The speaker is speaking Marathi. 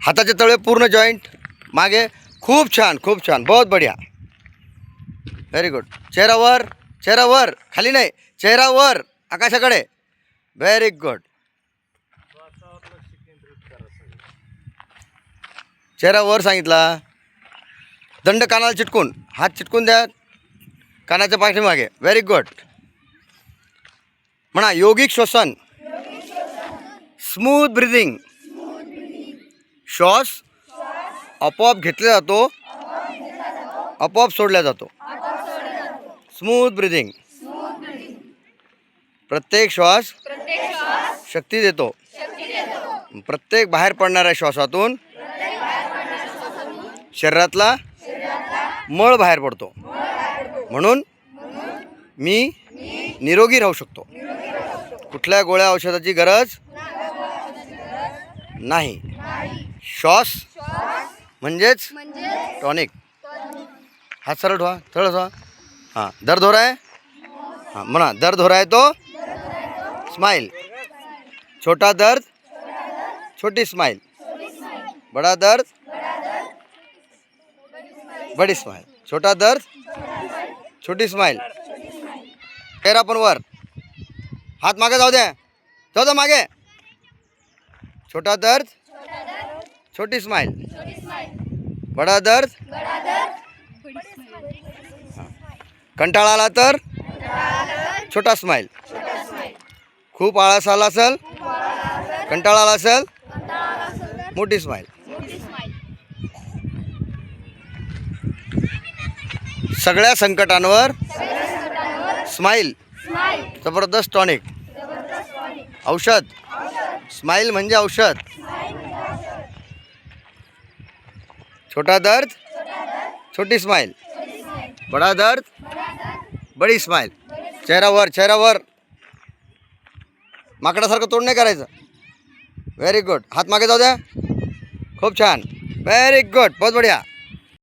हाताचे तळे पूर्ण जॉईंट मागे. खूप छान खूप छान, बहुत बढिया, व्हेरी गुड. चेहरावर, चेहरावर, खाली नाही, चेहरावर आकाशाकडे. Very good. चेहरावर सांगितला. दंड कानाला चिटकून, हात चिटकून द्या कानाच्या पाठीमागे. Very good. म्हणा योगिक श्वसन, स्मूथ ब्रिदिंग. श्वास आपोआप घेतला जातो, आपोआप सोडला जातो. Smooth breathing. प्रत्येक श्वास शक्ती देतो. प्रत्येक बाहेर पडणाऱ्या श्वासातून शरीरातला मळ बाहेर पडतो. म्हणून मी निरोगी राहू शकतो. कुठल्या गोळ्या औषधाची गरज नाही. श्वास म्हणजेच टॉनिक. हात सरळ ठेवा, सरळ ठेवा. हां, दर्द हो रहा है. हाँ म्हणा, दर्द हो रहा है तो स्माइल. छोटा दर्द छोटी स्माइल, बड़ा दर्द बड़ी स्माइल. छोटा दर्द छोटी स्माइल. चेहरा पण वर, हात मागे जाऊ द्या, जाऊ द्या मागे. छोटा दर्द छोटी स्माइल, बड़ा दर्द. कंटाळा आला तर छोटा स्माइल. खूप आळस आला असेल, कंटाळा आला असेल, मोठी स्माइल. सगळ्या संकटांवर स्माइल जबरदस्त टॉनिक. औषध. स्माइल म्हणजे औषध. छोटा दर्द छोटी स्माइल, बड़ा दर्द बड़ी स्माइल. चेहरावर, चेहरावर. माकडासारखं तोंड नाही करायचं. Very good. हात मागे जाऊ द्या. खूप छान, व्हेरी गुड, बहुत बढिया.